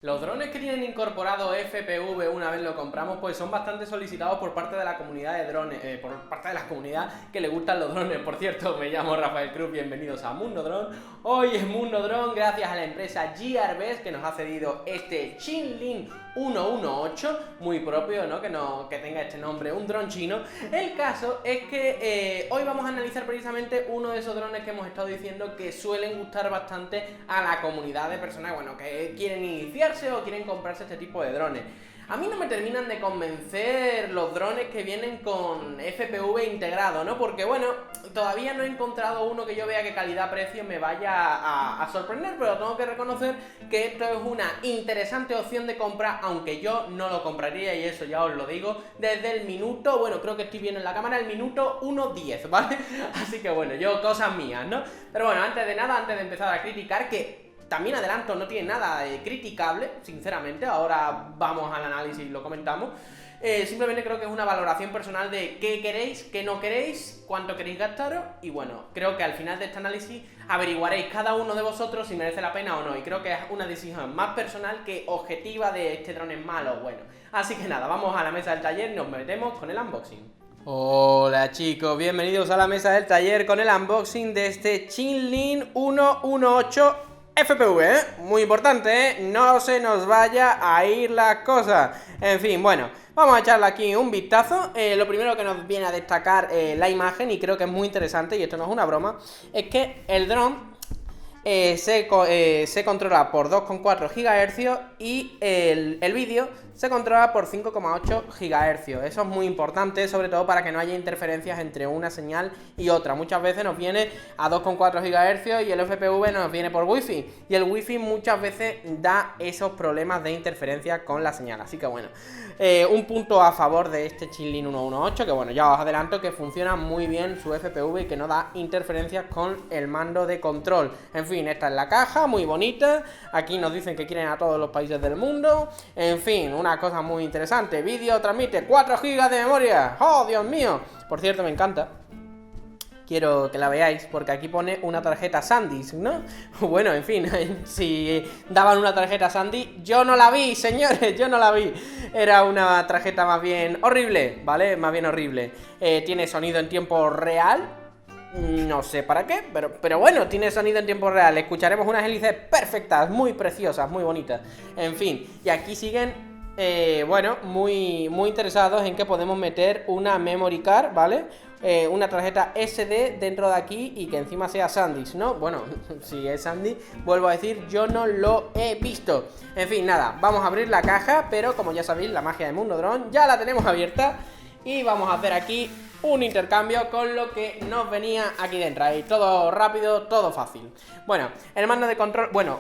Los drones que tienen incorporado FPV una vez lo compramos, pues son bastante solicitados por parte de la comunidad de drones, por parte de la comunidad que le gustan los drones. Por cierto, me llamo Rafael Cruz, bienvenidos a Mundo Drone. Hoy es Mundo Drone gracias a la empresa Gearbest que nos ha cedido este Chinlin 118, muy propio, ¿no? Que tenga este nombre, un dron chino. El caso es que hoy vamos a analizar precisamente uno de esos drones que hemos estado diciendo que suelen gustar bastante a la comunidad de personas, bueno, que quieren iniciarse o quieren comprarse este tipo de drones. A mí no me terminan de convencer los drones que vienen con FPV integrado, ¿no? Porque, bueno, todavía no he encontrado uno que yo vea que calidad-precio me vaya a sorprender, pero tengo que reconocer que esto es una interesante opción de compra, aunque yo no lo compraría, y eso ya os lo digo, desde el minuto, bueno, creo que estoy viendo en la cámara, el minuto 1:10, ¿vale? Así que, bueno, yo cosas mías, ¿no? Pero bueno, antes de nada, antes de empezar a criticar, que también adelanto, no tiene nada criticable, sinceramente, ahora vamos al análisis y lo comentamos. Simplemente creo que es una valoración personal de qué queréis, qué no queréis, cuánto queréis gastaros, y bueno, creo que al final de este análisis averiguaréis cada uno de vosotros si merece la pena o no, y creo que es una decisión más personal que objetiva de este dron es malo o bueno. Así que nada, vamos a la mesa del taller y nos metemos con el unboxing. Hola chicos, bienvenidos a la mesa del taller con el unboxing de este Chinlin 118 FPV, muy importante, no se nos vaya a ir la cosa. En fin, bueno, vamos a echarle aquí un vistazo. Lo primero que nos viene a destacar la imagen, y creo que es muy interesante, y esto no es una broma, es que el dron se controla por 2,4 GHz y el vídeo se controla por 5,8 GHz. Eso es muy importante, sobre todo para que no haya interferencias entre una señal y otra. Muchas veces nos viene a 2,4 GHz y el FPV nos viene por Wi-Fi, y el Wi-Fi muchas veces da esos problemas de interferencia con la señal. Así que bueno, un punto a favor de este Chinlin 118, que bueno, ya os adelanto que funciona muy bien su FPV y que no da interferencias con el mando de control. En fin, esta es la caja, muy bonita. Aquí nos dicen que quieren a todos los países del mundo. En fin, una cosa muy interesante. Vídeo transmite 4 GB de memoria. ¡Oh, Dios mío! Por cierto, me encanta. Quiero que la veáis porque aquí pone una tarjeta SanDisk, ¿no? Bueno, en fin, si daban una tarjeta SanDisk, yo no la vi, señores, yo no la vi. Era una tarjeta más bien horrible, ¿vale? Más bien horrible. Tiene sonido en tiempo real. No sé para qué, pero bueno, tiene sonido en tiempo real. Escucharemos unas hélices perfectas, muy preciosas, muy bonitas. En fin, y aquí siguen bueno, muy interesados en que podemos meter una memory card, ¿vale? Una tarjeta SD dentro de aquí y que encima sea SanDisk, ¿no? Bueno, si es SanDisk, vuelvo a decir, yo no lo he visto. En fin, nada, vamos a abrir la caja, pero como ya sabéis, la magia de Mundo Drone ya la tenemos abierta y vamos a hacer aquí un intercambio con lo que nos venía aquí dentro. Ahí todo rápido, todo fácil. Bueno, el mando de control. Bueno,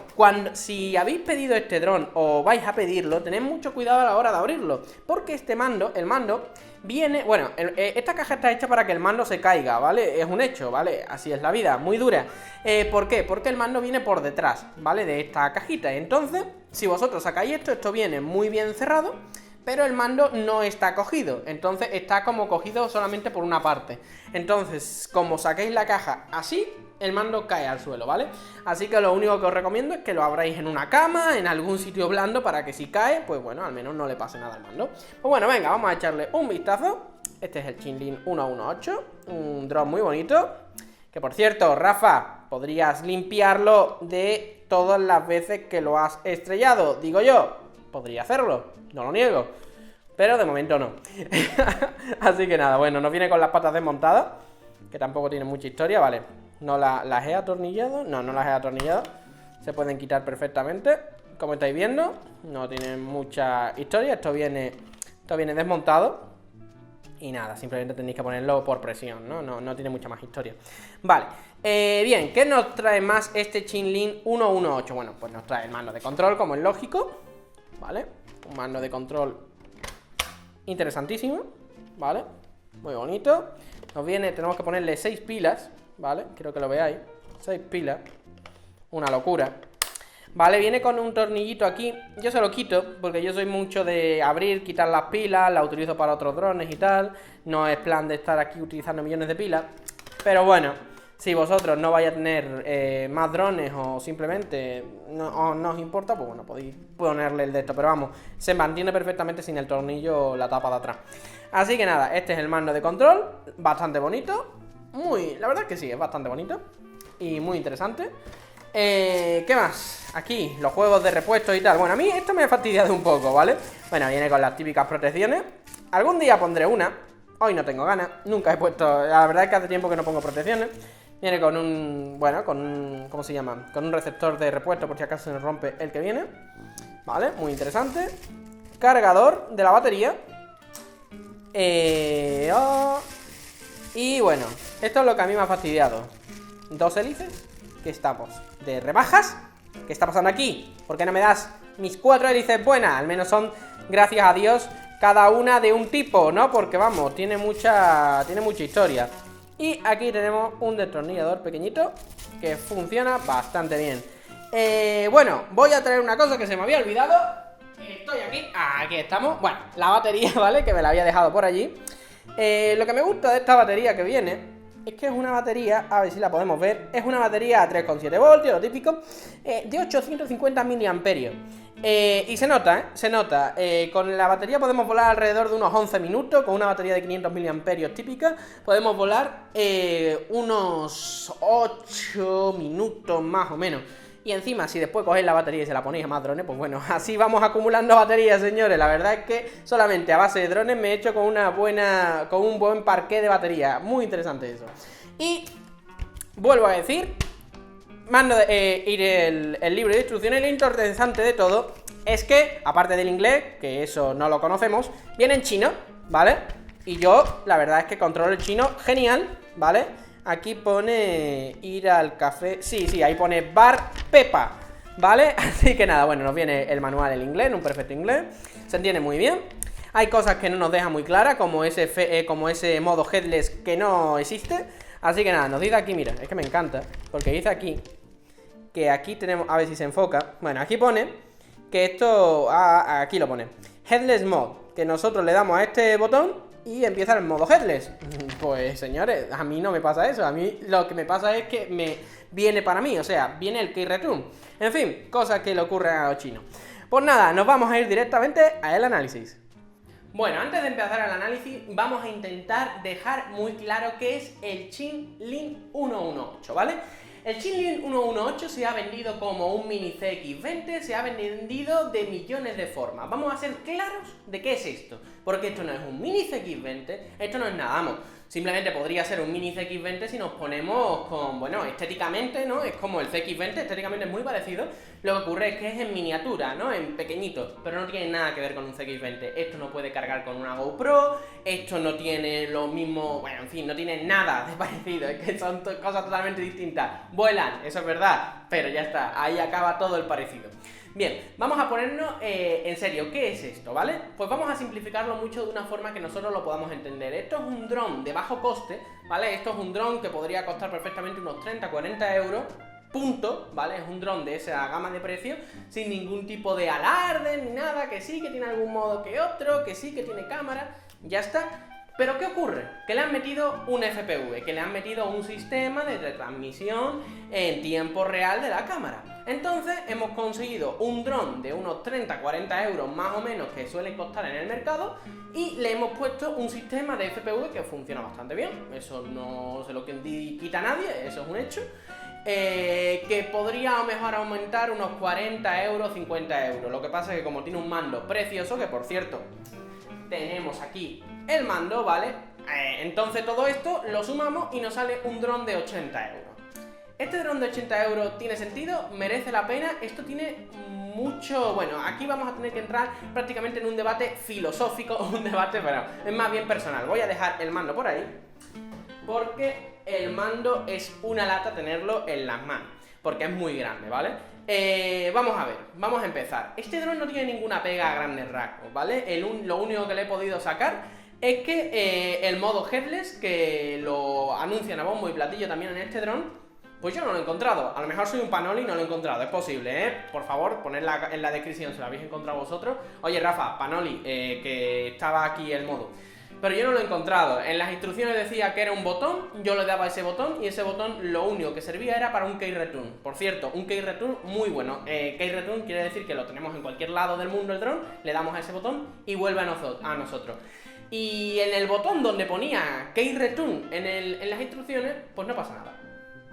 si habéis pedido este dron o vais a pedirlo, tened mucho cuidado a la hora de abrirlo, porque este mando, el mando viene, bueno, esta caja está hecha para que el mando se caiga, ¿vale? Es un hecho, ¿vale? Así es la vida, muy dura. ¿Por qué? Porque el mando viene por detrás, ¿vale? De esta cajita. Entonces, si vosotros sacáis esto viene muy bien cerrado, pero el mando no está cogido, entonces está como cogido solamente por una parte. Entonces, como saquéis la caja así, el mando cae al suelo, ¿vale? Así que lo único que os recomiendo es que lo abráis en una cama, en algún sitio blando, para que si cae, pues bueno, al menos no le pase nada al mando. Pues bueno, venga, vamos a echarle un vistazo. Este es el Chinlin 118, un dron muy bonito, que por cierto, Rafa, podrías limpiarlo de todas las veces que lo has estrellado, digo yo. Podría hacerlo, no lo niego, pero de momento no. Así que nada, bueno, nos viene con las patas desmontadas, que tampoco tienen mucha historia, vale. No las he atornillado, no las he atornillado. Se pueden quitar perfectamente, como estáis viendo. No tienen mucha historia, esto viene desmontado. Y nada, simplemente tenéis que ponerlo por presión, ¿no? No tiene mucha más historia. Vale, bien, ¿qué nos trae más este Chinlin 118? Bueno, pues nos trae el mando de control, como es lógico, ¿vale? Un mando de control interesantísimo, ¿vale? Muy bonito. Tenemos que ponerle 6 pilas, ¿vale? Quiero que lo veáis. 6 pilas. Una locura. Vale, viene con un tornillito aquí. Yo se lo quito porque yo soy mucho de abrir, quitar las pilas, las utilizo para otros drones y tal. No es plan de estar aquí utilizando millones de pilas. Pero bueno, Si vosotros no vais a tener más drones o simplemente no os importa, pues bueno, podéis ponerle el de esto. Pero vamos, se mantiene perfectamente sin el tornillo la tapa de atrás. Así que nada, este es el mando de control, bastante bonito. La verdad es que sí, es bastante bonito y muy interesante. ¿Qué más? Aquí, los juegos de repuestos y tal. Bueno, a mí esto me ha fastidiado un poco, ¿vale? Bueno, viene con las típicas protecciones. Algún día pondré una. Hoy no tengo ganas, nunca he puesto... La verdad es que hace tiempo que no pongo protecciones. Viene con un... Bueno, con un... ¿Cómo se llama? Con un receptor de repuesto por si acaso se nos rompe el que viene. Vale, muy interesante. Cargador de la batería. Y bueno, esto es lo que a mí me ha fastidiado. 2 hélices. ¿Qué estamos? ¿De rebajas? ¿Qué está pasando aquí? ¿Por qué no me das mis 4 hélices buenas? Al menos son, gracias a Dios, cada una de un tipo, ¿no? Porque vamos, tiene mucha historia. Y aquí tenemos un destornillador pequeñito que funciona bastante bien. Bueno, voy a traer una cosa que se me había olvidado. Estoy aquí estamos. Bueno, la batería, ¿vale? Que me la había dejado por allí. Lo que me gusta de esta batería que viene es que es una batería, a ver si la podemos ver, es una batería a 3,7 voltios, lo típico, de 850 miliamperios. Y se nota, se nota. Con la batería podemos volar alrededor de unos 11 minutos, con una batería de 500 miliamperios típica, podemos volar unos 8 minutos más o menos. Y encima, si después cogéis la batería y se la ponéis a más drones, pues bueno, así vamos acumulando baterías, señores. La verdad es que solamente a base de drones me he hecho con un buen parqué de batería. Muy interesante eso. Y vuelvo a decir, mando ir el libro de instrucciones. Lo interesante de todo es que, aparte del inglés, que eso no lo conocemos, viene en chino, ¿vale? Y yo, la verdad es que controlo el chino genial, ¿vale? Aquí pone ir al café. Sí, ahí pone Bar Pepa, ¿vale? Así que nada, bueno, nos viene el manual en inglés, en un perfecto inglés. Se entiende muy bien. Hay cosas que no nos dejan muy claras, como ese modo headless que no existe. Así que nada, nos dice aquí, mira, es que me encanta, porque dice aquí que aquí tenemos, a ver si se enfoca. Bueno, aquí pone que esto, aquí lo pone, Headless Mode, que nosotros le damos a este botón y empieza el modo headless. Pues señores, a mí no me pasa eso. A mí lo que me pasa es que me viene para mí, o sea, viene el key return. En fin, cosas que le ocurren a los chinos. Pues nada, nos vamos a ir directamente al análisis. Bueno, antes de empezar el análisis, vamos a intentar dejar muy claro qué es el Chinlin 118, ¿vale? El Chinlin 118 se ha vendido como un mini CX20, se ha vendido de millones de formas. Vamos a ser claros de qué es esto, porque esto no es un mini CX20, esto no es nada, vamos. Simplemente podría ser un mini CX20 si nos ponemos con, bueno, estéticamente, ¿no? Es como el CX20, estéticamente es muy parecido. Lo que ocurre es que es en miniatura, ¿no? En pequeñito, pero no tiene nada que ver con un CX20. Esto no puede cargar con una GoPro, esto no tiene lo mismo, bueno, en fin, no tiene nada de parecido, es que son cosas totalmente distintas. Vuelan, eso es verdad, pero ya está, ahí acaba todo el parecido. Bien, vamos a ponernos en serio, ¿qué es esto, vale? Pues vamos a simplificarlo mucho de una forma que nosotros lo podamos entender. Esto es un dron de bajo coste, ¿vale? Esto es un dron que podría costar perfectamente unos 30-40 euros, punto, ¿vale? Es un dron de esa gama de precios, sin ningún tipo de alarde ni nada, que sí, que tiene algún modo que otro, que sí, que tiene cámara, ya está. Pero ¿qué ocurre? Que le han metido un FPV, que le han metido un sistema de retransmisión en tiempo real de la cámara. Entonces hemos conseguido un dron de unos 30-40 euros más o menos que suele costar en el mercado y le hemos puesto un sistema de FPV que funciona bastante bien. Eso no se lo quita a nadie, eso es un hecho. Que podría a lo mejor aumentar unos 40 euros, 50 euros. Lo que pasa es que como tiene un mando precioso, que por cierto tenemos aquí el mando, ¿vale? Entonces todo esto lo sumamos y nos sale un dron de 80 euros. ¿Este dron de 80 euros tiene sentido? ¿Merece la pena? Esto tiene mucho... Bueno, aquí vamos a tener que entrar prácticamente en un debate filosófico, un debate, pero es más bien personal. Voy a dejar el mando por ahí, porque el mando es una lata tenerlo en las manos, porque es muy grande, ¿vale? Vamos a ver, vamos a empezar. Este dron no tiene ninguna pega a grandes rasgos, ¿vale? Lo único que le he podido sacar es que el modo headless, que lo anuncian a bombo y platillo también en este dron, pues yo no lo he encontrado. A lo mejor soy un panoli y no lo he encontrado, es posible, ¿eh? Por favor, ponedla en la descripción si lo habéis encontrado vosotros. Oye, Rafa, panoli, que estaba aquí el modo. pero yo no lo he encontrado. En las instrucciones decía que era un botón, yo le daba ese botón y ese botón lo único que servía era para un key return. Por cierto, un key return muy bueno. Key return quiere decir que lo tenemos en cualquier lado del mundo el dron, le damos a ese botón y vuelve a nosotros. Y en el botón donde ponía key return en las instrucciones, pues no pasa nada.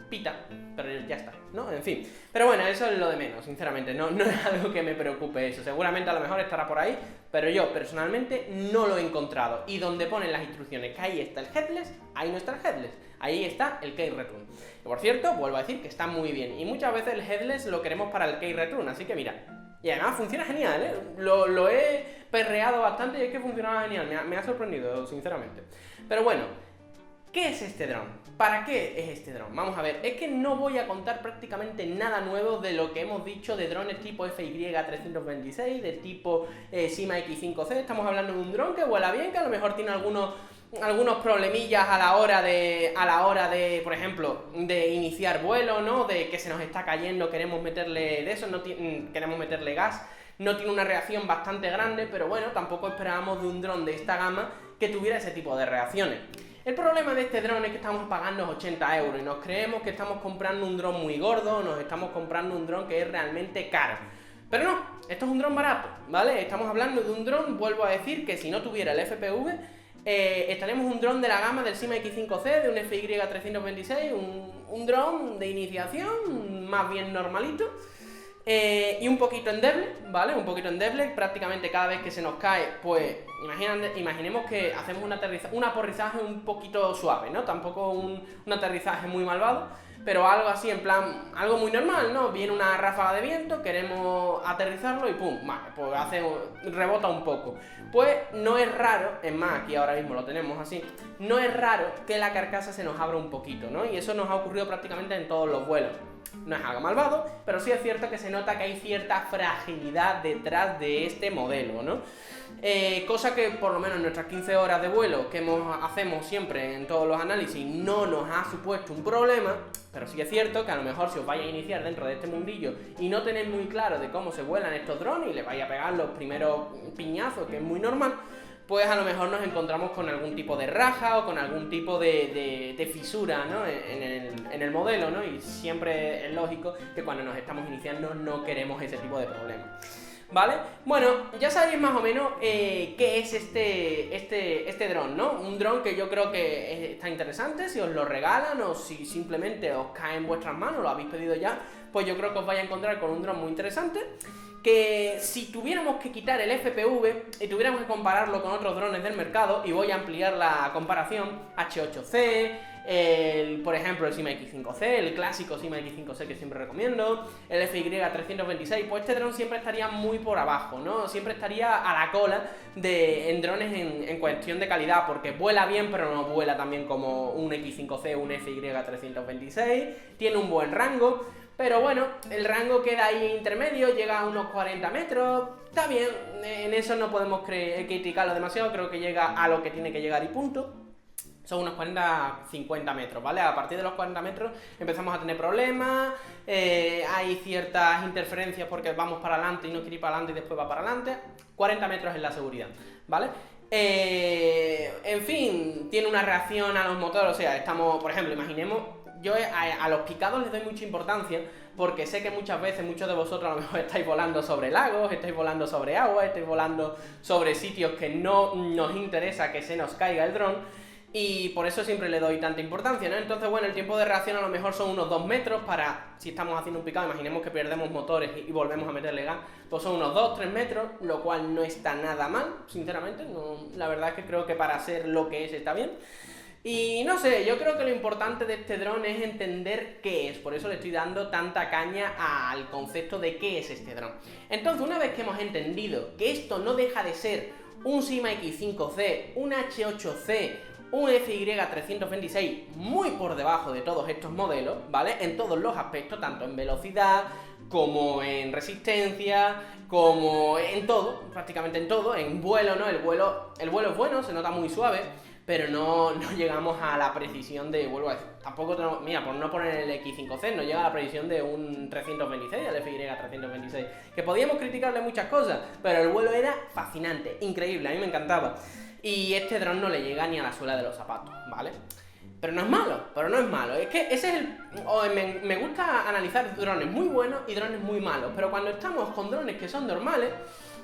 Pita, pero ya está, ¿no? En fin. Pero bueno, eso es lo de menos, sinceramente. No es algo que me preocupe eso. Seguramente a lo mejor estará por ahí, pero yo personalmente no lo he encontrado. Y donde ponen las instrucciones que ahí está el headless, ahí no está el headless. Ahí está el key return. Que por cierto, vuelvo a decir que está muy bien. Y muchas veces el headless lo queremos para el key return, así que mira. Y además funciona genial, ¿eh? Lo he perreado bastante y es que funcionaba genial. Me ha sorprendido, sinceramente. Pero bueno, ¿qué es este dron? ¿Para qué es este dron? Vamos a ver, es que no voy a contar prácticamente nada nuevo de lo que hemos dicho de drones tipo FY326, de tipo Syma X5C. Estamos hablando de un dron que vuela bien, que a lo mejor tiene algunos problemillas a la hora de, por ejemplo, de iniciar vuelo, ¿no? De que se nos está cayendo, queremos meterle queremos meterle gas. No tiene una reacción bastante grande, pero bueno, tampoco esperábamos de un dron de esta gama que tuviera ese tipo de reacciones. El problema de este dron es que estamos pagando 80 euros y nos creemos que estamos comprando un dron muy gordo, nos estamos comprando un dron que es realmente caro. Pero no, esto es un dron barato, ¿vale? Estamos hablando de un dron, vuelvo a decir, que si no tuviera el FPV, estaremos un dron de la gama del Syma X5C, de un FY326, un dron de iniciación más bien normalito. Y un poquito endeble, ¿vale? Un poquito endeble, prácticamente cada vez que se nos cae, pues imaginemos que hacemos un aterrizaje un poquito suave, ¿no? Tampoco un aterrizaje muy malvado, pero algo así, en plan, algo muy normal, ¿no? Viene una ráfaga de viento, queremos aterrizarlo y pum, vale, pues rebota un poco. Pues no es raro, es más, aquí ahora mismo lo tenemos así, no es raro que la carcasa se nos abra un poquito, ¿no? Y eso nos ha ocurrido prácticamente en todos los vuelos. No es algo malvado, pero sí es cierto que se nota que hay cierta fragilidad detrás de este modelo, ¿no? Cosa que por lo menos en nuestras 15 horas de vuelo que hacemos siempre en todos los análisis no nos ha supuesto un problema, pero sí es cierto que a lo mejor si os vais a iniciar dentro de este mundillo y no tenéis muy claro de cómo se vuelan estos drones y les vais a pegar los primeros piñazos, que es muy normal, pues a lo mejor nos encontramos con algún tipo de raja o con algún tipo de fisura, ¿no? en el modelo, ¿no? Y siempre es lógico que cuando nos estamos iniciando no queremos ese tipo de problemas, ¿vale? Bueno, ya sabéis más o menos qué es este dron, ¿no? Un dron que yo creo que está interesante, si os lo regalan o si simplemente os cae en vuestras manos, lo habéis pedido ya, pues yo creo que os vais a encontrar con un dron muy interesante, que si tuviéramos que quitar el FPV y tuviéramos que compararlo con otros drones del mercado, y voy a ampliar la comparación, H8C, por ejemplo el Syma X5C, el clásico Syma X5C que siempre recomiendo, el FY326, pues este dron siempre estaría muy por abajo, ¿no? Siempre estaría a la cola en drones en cuestión de calidad, porque vuela bien pero no vuela tan bien como un X5C o un FY326, tiene un buen rango. Pero bueno, el rango queda ahí intermedio, llega a unos 40 metros, está bien, en eso no podemos criticarlo demasiado, creo que llega a lo que tiene que llegar y punto. Son unos 40-50 metros, ¿vale? A partir de los 40 metros empezamos a tener problemas, hay ciertas interferencias porque vamos para adelante y no quiere ir para adelante y después va para adelante. 40 metros es la seguridad, ¿vale? En fin, tiene una reacción a los motores, o sea, estamos, por ejemplo, imaginemos, yo a los picados les doy mucha importancia porque sé que muchas veces muchos de vosotros a lo mejor estáis volando sobre lagos, estáis volando sobre agua, estáis volando sobre sitios que no nos interesa que se nos caiga el dron, y por eso siempre le doy tanta importancia, ¿no? Entonces, bueno, el tiempo de reacción a lo mejor son unos 2 metros para, si estamos haciendo un picado, imaginemos que perdemos motores y volvemos a meterle gas, pues son unos 2-3 metros, lo cual no está nada mal, sinceramente, no, la verdad es que creo que para ser lo que es está bien. Y no sé, yo creo que lo importante de este dron es entender qué es, por eso le estoy dando tanta caña al concepto de qué es este dron. Entonces, una vez que hemos entendido que esto no deja de ser un Syma X5C, un H8C, un FY326 muy por debajo de todos estos modelos, ¿vale? En todos los aspectos, tanto en velocidad, como en resistencia, como en todo, prácticamente en todo, en vuelo, ¿no? El vuelo es bueno, se nota muy suave, pero no llegamos a la precisión de, vuelvo a decir, tampoco tenemos, mira, por no poner el X5C, no llega a la precisión de un 326, el FY 326, que podíamos criticarle muchas cosas, pero el vuelo era fascinante, increíble, a mí me encantaba. Y este dron no le llega ni a la suela de los zapatos, ¿vale? Pero no es malo, es que ese es el... me gusta analizar drones muy buenos y drones muy malos, pero cuando estamos con drones que son normales,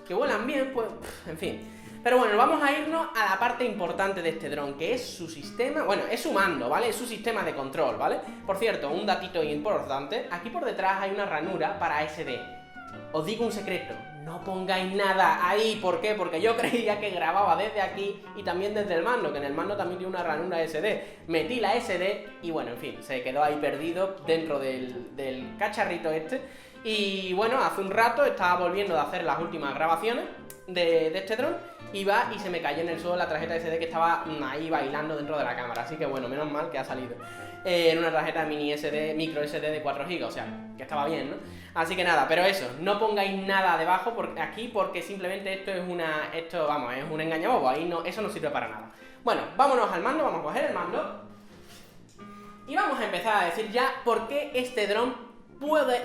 que vuelan bien, pues, en fin... Pero bueno, vamos a irnos a la parte importante de este dron, que es su sistema, bueno, es su mando, ¿vale? Es su sistema de control, ¿vale? Por cierto, un datito importante, aquí por detrás hay una ranura para SD. Os digo un secreto, no pongáis nada ahí, ¿por qué? Porque yo creía que grababa desde aquí y también desde el mando, que en el mando también tiene una ranura SD. Metí la SD y bueno, en fin, se quedó ahí perdido dentro del cacharrito este. Y bueno, hace un rato estaba volviendo a hacer las últimas grabaciones de este dron y va y se me cayó en el suelo la tarjeta SD que estaba ahí bailando dentro de la cámara, así que bueno, menos mal que ha salido en una tarjeta mini SD, micro SD de 4 GB, o sea, que estaba bien, ¿no? Así que nada, pero eso, no pongáis nada debajo aquí porque simplemente esto es es un engañabobo, ahí no, eso no sirve para nada. Bueno, vámonos al mando, vamos a coger el mando y vamos a empezar a decir ya por qué este dron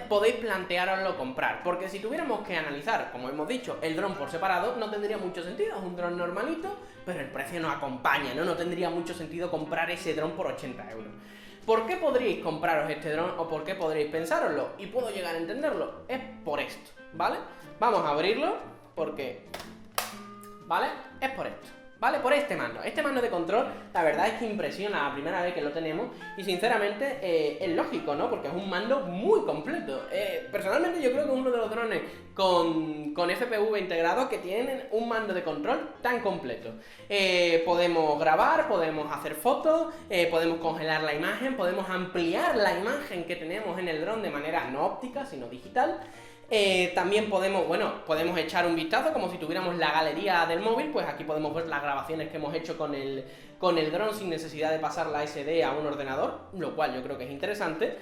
podéis plantearoslo comprar, porque si tuviéramos que analizar, como hemos dicho, el dron por separado, no tendría mucho sentido, es un dron normalito, pero el precio no acompaña, ¿no? No tendría mucho sentido comprar ese dron por 80 euros. ¿Por qué podríais compraros este dron o por qué podríais pensároslo? Y puedo llegar a entenderlo, es por esto, ¿vale? Vamos a abrirlo, porque... ¿vale? Es por esto. ¿Vale? Por este mando de control, la verdad es que impresiona la primera vez que lo tenemos y sinceramente es lógico, ¿no? Porque es un mando muy completo. Personalmente yo creo que es uno de los drones con FPV integrado que tienen un mando de control tan completo. Podemos grabar, podemos hacer fotos, podemos congelar la imagen, podemos ampliar la imagen que tenemos en el dron de manera no óptica, sino digital. También podemos echar un vistazo como si tuviéramos la galería del móvil, pues aquí podemos ver las grabaciones que hemos hecho con el dron sin necesidad de pasar la SD a un ordenador, lo cual yo creo que es interesante.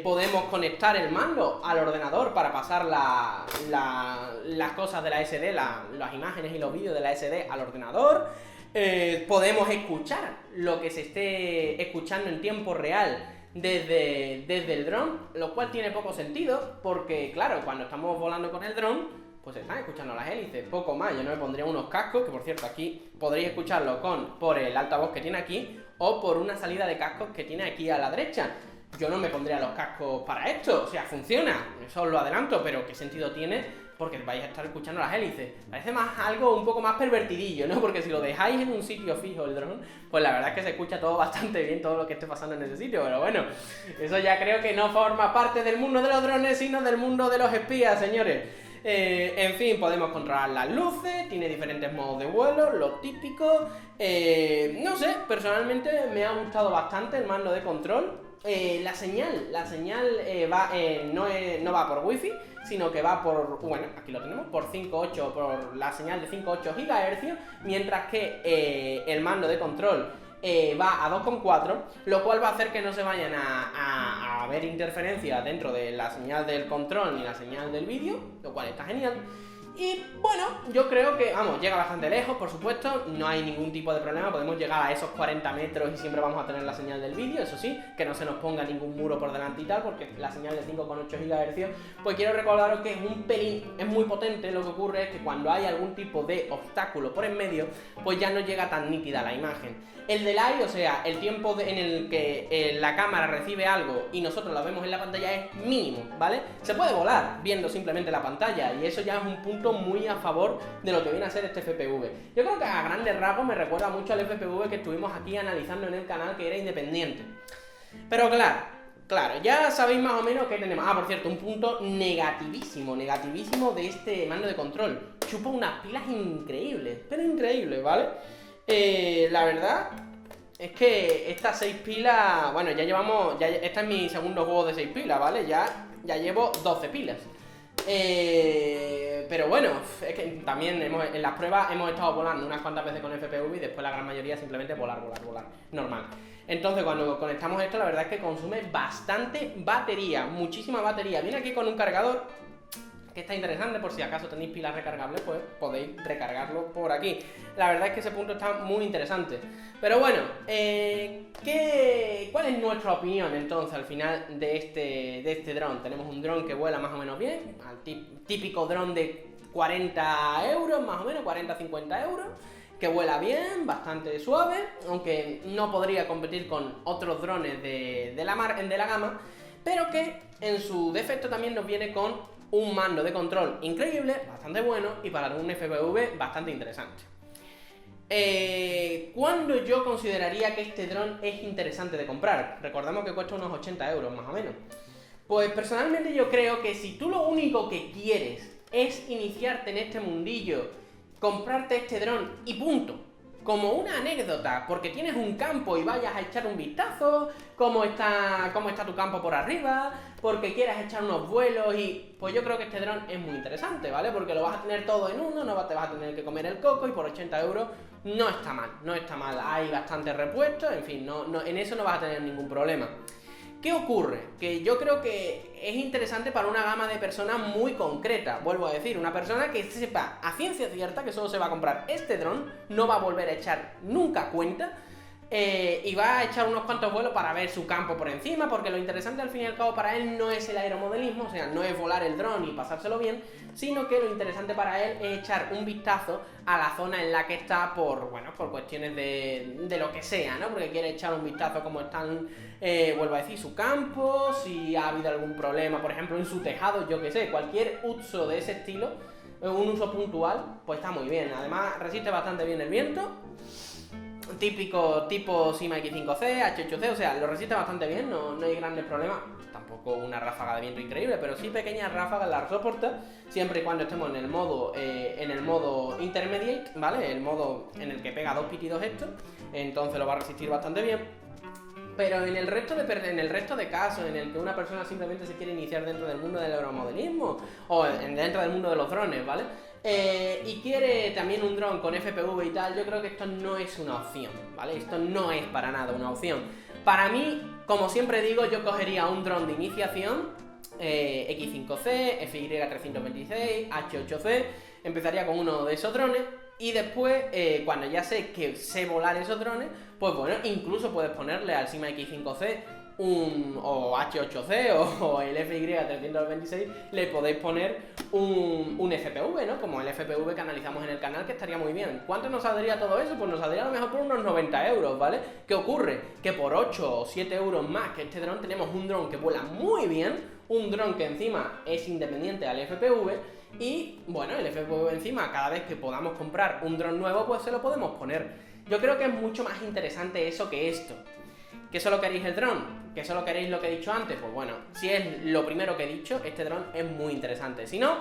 Podemos conectar el mando al ordenador para pasar las cosas de la SD, las imágenes y los vídeos de la SD al ordenador. Podemos escuchar lo que se esté escuchando en tiempo real desde el dron, lo cual tiene poco sentido porque, claro, cuando estamos volando con el dron, pues se están escuchando las hélices, poco más. Yo no me pondría unos cascos, que por cierto aquí podréis escucharlo por el altavoz que tiene aquí o por una salida de cascos que tiene aquí a la derecha. Yo no me pondría los cascos para esto, o sea, funciona, eso os lo adelanto, pero ¿qué sentido tiene? Porque vais a estar escuchando las hélices. Parece más algo un poco más pervertidillo, ¿no? Porque si lo dejáis en un sitio fijo el dron, pues la verdad es que se escucha todo bastante bien, todo lo que esté pasando en ese sitio. Pero bueno, eso ya creo que no forma parte del mundo de los drones, sino del mundo de los espías, señores. En fin, podemos controlar las luces, tiene diferentes modos de vuelo, lo típico. No sé, personalmente me ha gustado bastante el mando de control. La señal no va por wifi, sino que va por, bueno, aquí lo tenemos, por 5.8, por la señal de 5.8 GHz, mientras que el mando de control va a 2.4, lo cual va a hacer que no se vayan a haber interferencias dentro de la señal del control ni la señal del vídeo, lo cual está genial. Y bueno, yo creo que, vamos, llega bastante lejos, por supuesto, no hay ningún tipo de problema, podemos llegar a esos 40 metros y siempre vamos a tener la señal del vídeo, eso sí, que no se nos ponga ningún muro por delante y tal, porque la señal de 5.8 GHz, pues quiero recordaros que es un pelín, es muy potente. Lo que ocurre es que cuando hay algún tipo de obstáculo por en medio, pues ya no llega tan nítida la imagen. El delay, o sea, el tiempo en el que la cámara recibe algo y nosotros lo vemos en la pantalla es mínimo, ¿vale? Se puede volar viendo simplemente la pantalla y eso ya es un punto muy a favor de lo que viene a ser este FPV. Yo creo que a grandes rasgos me recuerda mucho al FPV que estuvimos aquí analizando en el canal, que era independiente. Pero claro, ya sabéis más o menos qué tenemos. Ah, por cierto, un punto negativísimo de este mando de control. Chupa unas pilas increíbles, pero increíbles, ¿vale? La verdad es que estas 6 pilas, bueno, este es mi segundo juego de 6 pilas, ¿vale? Ya llevo 12 pilas. Pero bueno, es que también en las pruebas hemos estado volando unas cuantas veces con FPV y después la gran mayoría simplemente volar, normal. Entonces cuando conectamos esto, la verdad es que consume bastante batería, muchísima batería. Viene aquí con un cargador que está interesante, por si acaso tenéis pilas recargables, pues podéis recargarlo por aquí. La verdad es que ese punto está muy interesante. Pero bueno, ¿cuál es nuestra opinión entonces al final de este dron? Tenemos un dron que vuela más o menos bien, al típico dron de 40 euros, más o menos, 40-50 euros, que vuela bien, bastante suave, aunque no podría competir con otros drones de la gama, pero que en su defecto también nos viene con un mando de control increíble, bastante bueno, y para un FPV bastante interesante. ¿Cuándo yo consideraría que este dron es interesante de comprar? Recordemos que cuesta unos 80 euros más o menos. Pues personalmente yo creo que si tú lo único que quieres es iniciarte en este mundillo, comprarte este dron y punto, como una anécdota, porque tienes un campo y vayas a echar un vistazo, cómo está tu campo por arriba, porque quieras echar unos vuelos, y pues yo creo que este dron es muy interesante, ¿vale? Porque lo vas a tener todo en uno, no te vas a tener que comer el coco, y por 80 euros no está mal, hay bastantes repuestos, en fin, en eso no vas a tener ningún problema. ¿Qué ocurre? Que yo creo que es interesante para una gama de personas muy concreta. Vuelvo a decir, una persona que sepa a ciencia cierta que solo se va a comprar este dron, no va a volver a echar nunca cuenta, y va a echar unos cuantos vuelos para ver su campo por encima, porque lo interesante al fin y al cabo para él no es el aeromodelismo, o sea, no es volar el dron y pasárselo bien, sino que lo interesante para él es echar un vistazo a la zona en la que está por cuestiones de lo que sea, ¿no? Porque quiere echar un vistazo a cómo están, vuelvo a decir, su campo, si ha habido algún problema, por ejemplo, en su tejado, yo que sé, cualquier uso de ese estilo, un uso puntual, pues está muy bien. Además, resiste bastante bien el viento, tipo Syma X5C, H8C, o sea, lo resiste bastante bien, no hay grandes problemas. Tampoco una ráfaga de viento increíble, pero sí pequeñas ráfagas las soporta, siempre y cuando estemos en el modo intermediate, ¿vale? El modo en el que pega dos pitidos esto, entonces lo va a resistir bastante bien. Pero en el resto de casos en el que una persona simplemente se quiere iniciar dentro del mundo del aeromodelismo o dentro del mundo de los drones, ¿vale? Y quiere también un dron con FPV y tal, yo creo que esto no es una opción, ¿vale? Esto no es para nada una opción. Para mí, como siempre digo, yo cogería un dron de iniciación, X5C, FY326, H8C, empezaría con uno de esos drones. Y después, cuando ya sé que sé volar esos drones, pues bueno, incluso puedes ponerle al Syma X5C o H8C o el FY326, le podéis poner un FPV, ¿no? Como el FPV que analizamos en el canal, que estaría muy bien. ¿Cuánto nos saldría todo eso? Pues nos saldría a lo mejor por unos 90 euros, ¿vale? ¿Qué ocurre? Que por 8 o 7 euros más que este dron tenemos un dron que vuela muy bien, un dron que encima es independiente al FPV. Y bueno, el FPV encima, cada vez que podamos comprar un dron nuevo, pues se lo podemos poner. Yo creo que es mucho más interesante eso que esto. ¿Que solo queréis el dron? ¿Que solo queréis lo que he dicho antes? Pues bueno, si es lo primero que he dicho, este dron es muy interesante. Si no,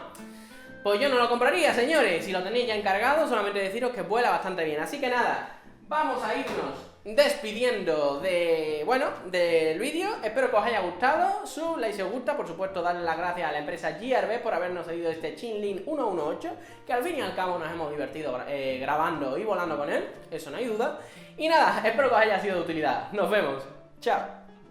pues yo no lo compraría, señores. Si lo tenéis ya encargado, solamente deciros que vuela bastante bien. Así que nada, vamos a irnos despidiendo del vídeo. Espero que os haya gustado. Sub, like si os gusta, por supuesto darle las gracias a la empresa GRB por habernos cedido este Chinlin 118, que al fin y al cabo nos hemos divertido grabando y volando con él, eso no hay duda. Y nada, espero que os haya sido de utilidad. Nos vemos, chao.